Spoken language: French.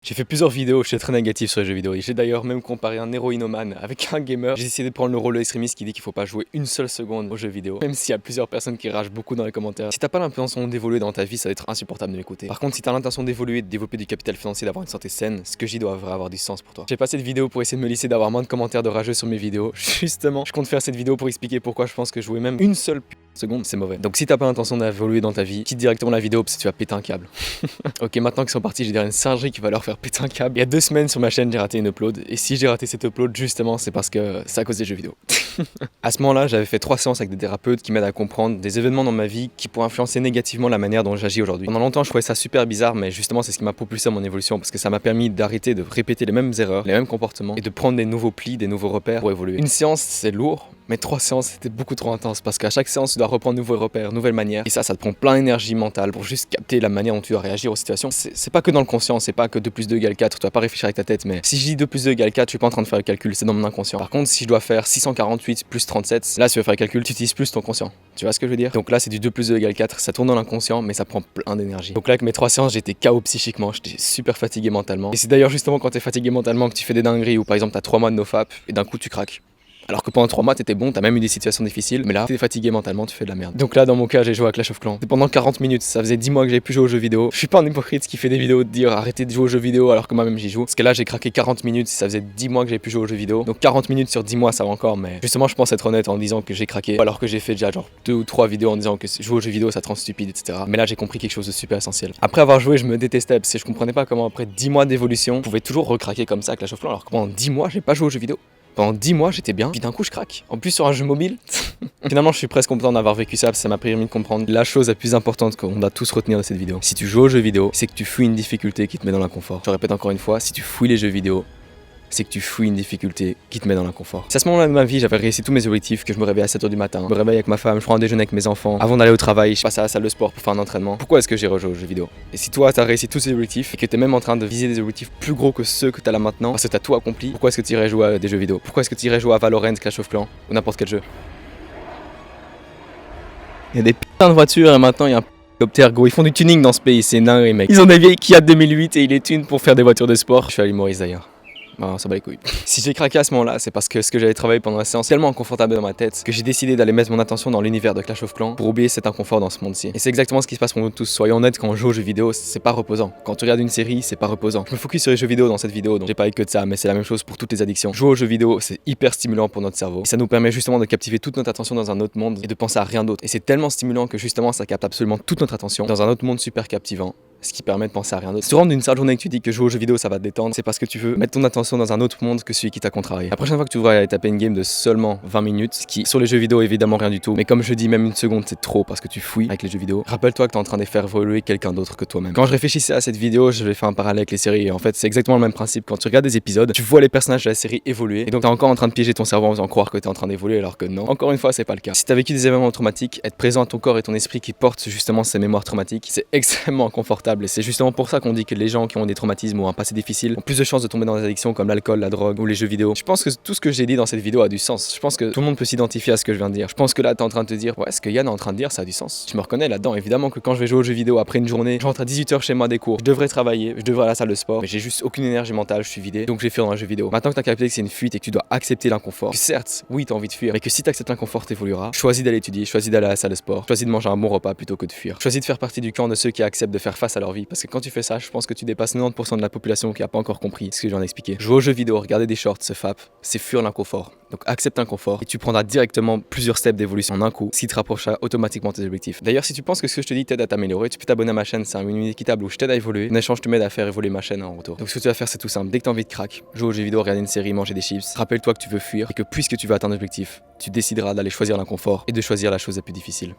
J'ai fait plusieurs vidéos, je suis très négatif sur les jeux vidéo et j'ai d'ailleurs même comparé un héroïnomane avec un gamer. J'ai essayé de prendre le rôle de l'extrémiste qui dit qu'il faut pas jouer une seule seconde aux jeux vidéo, même s'il y a plusieurs personnes qui ragent beaucoup dans les commentaires. Si t'as pas l'intention d'évoluer dans ta vie, ça va être insupportable de m'écouter. Par contre, si t'as l'intention d'évoluer, de développer du capital financier, d'avoir une santé saine, ce que j'y dois avoir du sens pour toi. J'ai passé cette vidéo pour essayer de me lisser d'avoir moins de commentaires de rageux sur mes vidéos. Justement, je compte faire cette vidéo pour expliquer pourquoi je pense que jouer même une seule seconde, c'est mauvais. Donc si t'as pas l'intention d'évoluer dans ta vie, quitte directement la vidéo parce que tu vas péter un câble. Ok, maintenant qu'ils sont partis, j'ai derrière une singerie qui va leur faire péter un câble. Il y a 2 semaines sur ma chaîne, j'ai raté une upload. Et si j'ai raté cette upload, justement, c'est parce que c'est à cause des jeux vidéo. À ce moment-là, j'avais fait 3 séances avec des thérapeutes qui m'aident à comprendre des événements dans ma vie qui pourraient influencer négativement la manière dont j'agis aujourd'hui. Pendant longtemps, je trouvais ça super bizarre, mais justement, c'est ce qui m'a propulsé à mon évolution parce que ça m'a permis d'arrêter de répéter les mêmes erreurs, les mêmes comportements et de prendre des nouveaux plis, des nouveaux repères pour évoluer. Une séance, c'est lourd, mais 3 séances, c'était beaucoup trop intense parce qu'à chaque séance, tu dois reprendre de nouveaux repères, nouvelles manières. Et ça te prend plein d'énergie mentale pour juste capter la manière dont tu dois réagir aux situations. C'est pas que dans le conscient, c'est pas que 2 plus 2 égale 4, tu dois pas réfléchir avec ta tête, mais si je dis 2 plus 2 égale 4, je suis pas en train de faire le calcul, c'est dans mon inconscient. Par contre, si je dois faire 648 plus 37, là, si tu veux faire le calcul, tu utilises plus ton conscient. Tu vois ce que je veux dire? Donc là, c'est du 2 plus 2 égale 4, ça tourne dans l'inconscient, mais ça prend plein d'énergie. Donc là, avec mes 3 séances, j'étais KO psychiquement, j'étais super fatigué mentalement. Et c'est d'ailleurs justement quand t'es fatigué mentalement que tu fais des dingueries ou par exemple t'as 3 mois de nofap et d'un coup tu craques. Alors que pendant 3 mois t'étais bon, t'as même eu des situations difficiles, mais là t'es fatigué mentalement, tu fais de la merde. Donc là dans mon cas j'ai joué à Clash of Clans. C'était pendant 40 minutes, ça faisait 10 mois que j'avais plus joué aux jeux vidéo. Je suis pas un hypocrite qui fait des vidéos de dire arrêtez de jouer aux jeux vidéo alors que moi-même j'y joue. Parce que là j'ai craqué 40 minutes, ça faisait 10 mois que j'ai plus joué aux jeux vidéo. Donc 40 minutes sur 10 mois ça va encore, mais justement je pense être honnête en disant que j'ai craqué. Alors que j'ai fait déjà genre 2 ou 3 vidéos en disant que jouer aux jeux vidéo ça te rend stupide, etc. Mais là j'ai compris quelque chose de super essentiel. Après avoir joué, je me détestais parce que je comprenais pas comment après 10 mois d'évolution, je pouvais toujours recraquer comme ça à Clash of Clans alors que pendant 10 mois j'ai pas joué aux jeux vidéo. Pendant 10 mois, j'étais bien, puis d'un coup, je craque. En plus, sur un jeu mobile. Finalement, je suis presque content d'avoir vécu ça, parce que ça m'a permis de comprendre la chose la plus importante qu'on doit tous retenir de cette vidéo. Si tu joues aux jeux vidéo, c'est que tu fuis une difficulté qui te met dans l'inconfort. Je répète encore une fois, si tu fuis les jeux vidéo, c'est que tu fuis une difficulté qui te met dans l'inconfort. C'est à ce moment-là de ma vie, j'avais réussi tous mes objectifs, que je me réveille à 7h du matin, je me réveille avec ma femme, je prends un déjeuner avec mes enfants, avant d'aller au travail, je passe à la salle de sport pour faire un entraînement. Pourquoi est-ce que j'ai rejoué aux jeux vidéo? Et si toi t'as réussi tous ces objectifs et que t'es même en train de viser des objectifs plus gros que ceux que t'as là maintenant, parce que t'as tout accompli, pourquoi est-ce que tu irais jouer à des jeux vidéo? Pourquoi est-ce que tu irais jouer à Valorant, Clash of Clans ou n'importe quel jeu? Il y a des putains de voitures et maintenant il y a un hélicoptère go, ils font du tuning dans ce pays, c'est dingue mec. Ils ont des vieilles Kia 2008 et ils les tunent pour faire des voitures de sport. Je suis à l'île Maurice d'ailleurs. Non, ça bat les couilles. Si j'ai craqué à ce moment-là, c'est parce que ce que j'avais travaillé pendant la séance est tellement inconfortable dans ma tête que j'ai décidé d'aller mettre mon attention dans l'univers de Clash of Clans pour oublier cet inconfort dans ce monde-ci. Et c'est exactement ce qui se passe pour nous tous. Soyons honnêtes, quand on joue aux jeux vidéo, c'est pas reposant. Quand tu regardes une série, c'est pas reposant. Je me focus sur les jeux vidéo dans cette vidéo, donc j'ai parlé que de ça, mais c'est la même chose pour toutes les addictions. Jouer aux jeux vidéo, c'est hyper stimulant pour notre cerveau. Et ça nous permet justement de captiver toute notre attention dans un autre monde et de penser à rien d'autre. Et c'est tellement stimulant que justement ça capte absolument toute notre attention dans un autre monde super captivant. Ce qui permet de penser à rien d'autre. Si tu rentres d'une seule journée que tu dis que jouer aux jeux vidéo ça va te détendre, c'est parce que tu veux mettre ton attention dans un autre monde que celui qui t'a contrarié. La prochaine fois que tu voudras aller taper une game de seulement 20 minutes, ce qui sur les jeux vidéo évidemment rien du tout, mais comme je dis même une seconde c'est trop parce que tu fouilles avec les jeux vidéo, rappelle-toi que t'es en train de faire évoluer quelqu'un d'autre que toi-même. Quand je réfléchissais à cette vidéo, je vais faire un parallèle avec les séries et en fait c'est exactement le même principe. Quand tu regardes des épisodes, tu vois les personnages de la série évoluer et donc t'es encore en train de piéger ton cerveau en faisant croire que t'es en train d'évoluer alors que non. Encore une fois c'est pas le cas. Si t'as vécu des événements traumatiques, être présent à ton corps et ton esprit qui portent justement ces mémoires traumatiques, c'est extrêmement inconfortable et c'est justement pour ça qu'on dit que les gens qui ont des traumatismes ou un passé difficile ont plus de chances de tomber dans des addictions comme l'alcool, la drogue ou les jeux vidéo. Je pense que tout ce que j'ai dit dans cette vidéo a du sens. Je pense que tout le monde peut s'identifier à ce que je viens de dire. Je pense que là t'es en train de te dire ouais, ce que Yann est en train de dire ça a du sens. Je me reconnais là-dedans. Évidemment que quand je vais jouer aux jeux vidéo après une journée, je rentre à 18h chez moi des cours, je devrais travailler, je devrais aller à la salle de sport, mais j'ai juste aucune énergie mentale, je suis vidé, donc je vais fuir dans un jeu vidéo. Maintenant que t'as capté que c'est une fuite et que tu dois accepter l'inconfort, que certes, oui t'as envie de fuir, mais que si t'acceptes l'inconfort t'évolueras, choisis d'aller étudier, choisis d'aller à la salle de sport, choisis de manger un bon repas plutôt que de fuir. Choisis de faire partie du camp de ceux qui acceptent de faire face à leur vie, parce que quand tu fais ça, je pense que tu dépasses 90% de la population qui a pas encore compris ce que je viens d'expliquer. Jouer aux jeux vidéo, regarder des shorts, se fap, c'est fuir l'inconfort. Donc accepte l'inconfort et tu prendras directement plusieurs steps d'évolution en un coup, ce qui te rapprochera automatiquement de tes objectifs. D'ailleurs, si tu penses que ce que je te dis t'aide à t'améliorer, tu peux t'abonner à ma chaîne, c'est un win-win équitable où je t'aide à évoluer. En échange, je te m'aide à faire évoluer ma chaîne en retour. Donc ce que tu vas faire, c'est tout simple. Dès que t'as envie de crack, jouer aux jeux vidéo, regarder une série, manger des chips, rappelle-toi que tu veux fuir et que puisque tu veux atteindre l'objectif, tu décideras d'aller choisir l'inconfort et de choisir la chose la plus difficile.